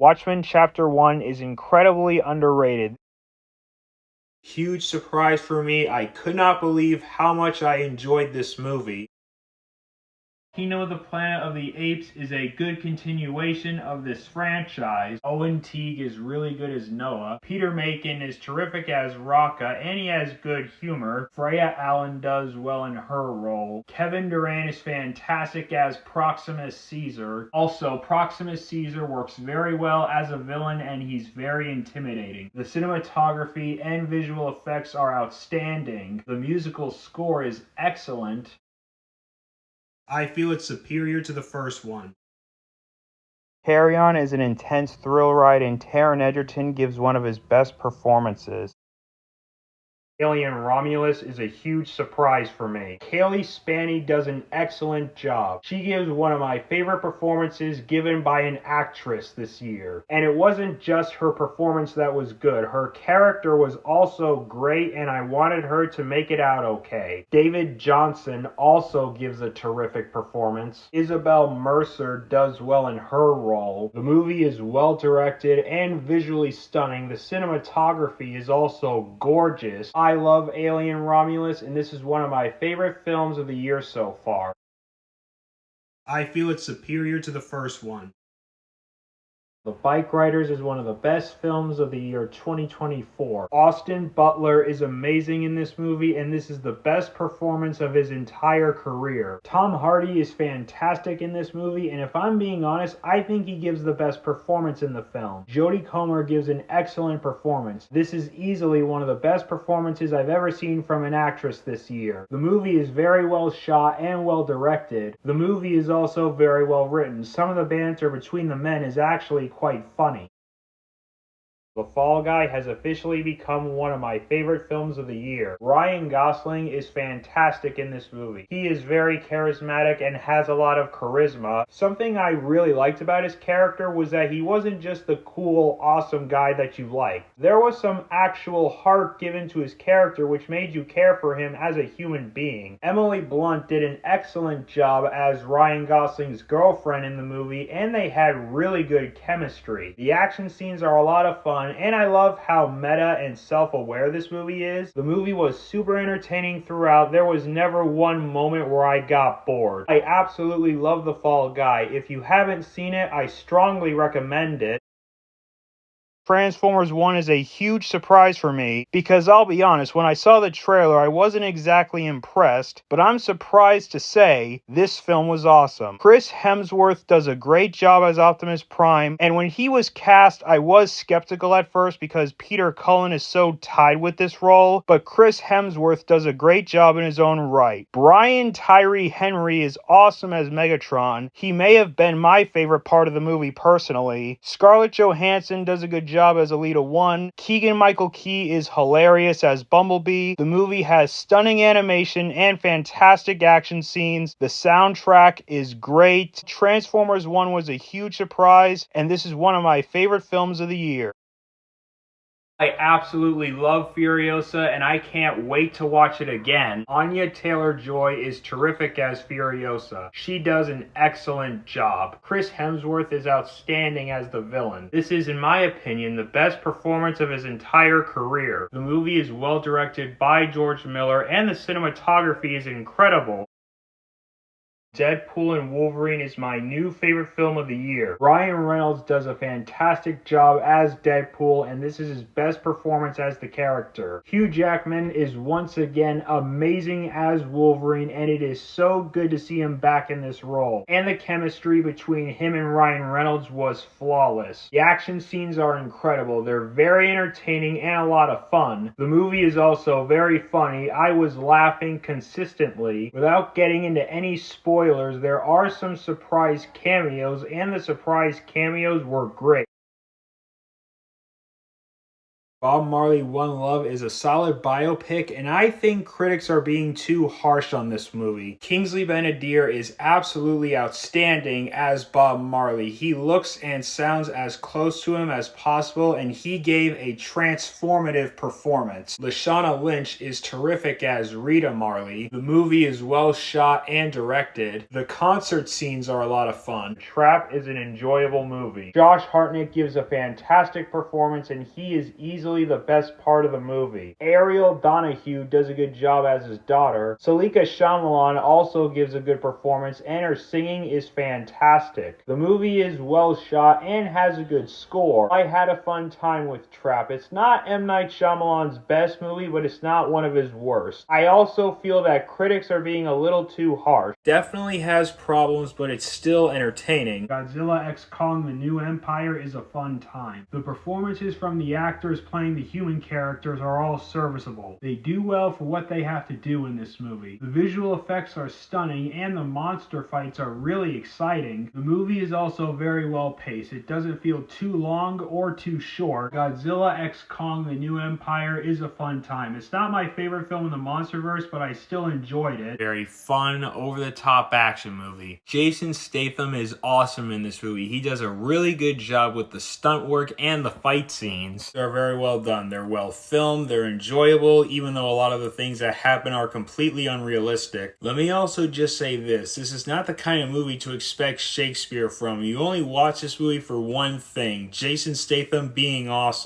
Watchmen Chapter 1 is incredibly underrated. Huge surprise for me. I could not believe how much I enjoyed this movie. Kingdom of the Planet of the Apes is a good continuation of this franchise. Owen Teague is really good as Noah. Peter Macon is terrific as Rocca, and he has good humor. Freya Allan does well in her role. Kevin Durant is fantastic as Proximus Caesar. Also, Proximus Caesar works very well as a villain, and he's very intimidating. The cinematography and visual effects are outstanding. The musical score is excellent. I feel it's superior to the first one. Carry-On is an intense thrill ride, and Taron Egerton gives one of his best performances. Alien Romulus is a huge surprise for me. Cailee Spaeny does an excellent job. She gives one of my favorite performances given by an actress this year. And it wasn't just her performance that was good. Her character was also great, and I wanted her to make it out okay. David Johnson also gives a terrific performance. Isabel Mercer does well in her role. The movie is well directed and visually stunning. The cinematography is also gorgeous. I love Alien Romulus, and this is one of my favorite films of the year so far. I feel it's superior to the first one. The Bike Riders is one of the best films of the year 2024. Austin Butler is amazing in this movie, and this is the best performance of his entire career. Tom Hardy is fantastic in this movie, and if I'm being honest, I think he gives the best performance in the film. Jodie Comer gives an excellent performance. This is easily one of the best performances I've ever seen from an actress this year. The movie is very well shot and well directed. The movie is also very well written. Some of the banter between the men is actually quite funny. The Fall Guy has officially become one of my favorite films of the year. Ryan Gosling is fantastic in this movie. He is very charismatic and has a lot of charisma. Something I really liked about his character was that he wasn't just the cool, awesome guy that you liked. There was some actual heart given to his character which made you care for him as a human being. Emily Blunt did an excellent job as Ryan Gosling's girlfriend in the movie, and they had really good chemistry. The action scenes are a lot of fun, and I love how meta and self-aware this movie is. The movie was super entertaining throughout. There was never one moment where I got bored. I absolutely love The Fall Guy. If you haven't seen it, I strongly recommend it. Transformers 1 is a huge surprise for me because I'll be honest, when I saw the trailer I wasn't exactly impressed, but I'm surprised to say this film was awesome. Chris Hemsworth does a great job as Optimus Prime, and when he was cast I was skeptical at first because Peter Cullen is so tied with this role, but Chris Hemsworth does a great job in his own right. Brian Tyree Henry is awesome as Megatron. He may have been my favorite part of the movie personally. Scarlett Johansson does a good job as Alita 1. Keegan-Michael Key is hilarious as Bumblebee. The movie has stunning animation and fantastic action scenes. The soundtrack is great. Transformers 1 was a huge surprise, and this is one of my favorite films of the year. I absolutely love Furiosa, and I can't wait to watch it again. Anya Taylor-Joy is terrific as Furiosa. She does an excellent job. Chris Hemsworth is outstanding as the villain. This is, in my opinion, the best performance of his entire career. The movie is well directed by George Miller, and the cinematography is incredible. Deadpool and Wolverine is my new favorite film of the year. Ryan Reynolds does a fantastic job as Deadpool, and this is his best performance as the character. Hugh Jackman is once again amazing as Wolverine, and it is so good to see him back in this role. And the chemistry between him and Ryan Reynolds was flawless. The action scenes are incredible. They're very entertaining and a lot of fun. The movie is also very funny. I was laughing consistently. Without getting into any spoilers, there are some surprise cameos, and the surprise cameos were great. Bob Marley One Love is a solid biopic, and I think critics are being too harsh on this movie. Kingsley Ben-Adir is absolutely outstanding as Bob Marley. He looks and sounds as close to him as possible, and he gave a transformative performance. Lashana Lynch is terrific as Rita Marley. The movie is well shot and directed. The concert scenes are a lot of fun. Trap is an enjoyable movie. Josh Hartnett gives a fantastic performance, and he is easily the best part of the movie. Ariel Donahue does a good job as his daughter. Salika Shyamalan also gives a good performance, and her singing is fantastic. The movie is well shot and has a good score. I had a fun time with Trap. It's not M. Night Shyamalan's best movie, but it's not one of his worst. I also feel that critics are being a little too harsh. Definitely has problems, but it's still entertaining. Godzilla x Kong: The New Empire is a fun time. The performances from the actors playing the human characters are all serviceable. They do well for what they have to do in this movie. The visual effects are stunning and the monster fights are really exciting. The movie is also very well paced. It doesn't feel too long or too short. Godzilla x Kong: The New Empire is a fun time. It's not my favorite film in the MonsterVerse, but I still enjoyed it. Very fun, over-the-top action movie. Jason Statham is awesome in this movie. He does a really good job with the stunt work and the fight scenes. They're very well done. They're well filmed. They're enjoyable, even though a lot of the things that happen are completely unrealistic. Let me also just say this. This is not the kind of movie to expect Shakespeare from. You only watch this movie for one thing: Jason Statham being awesome.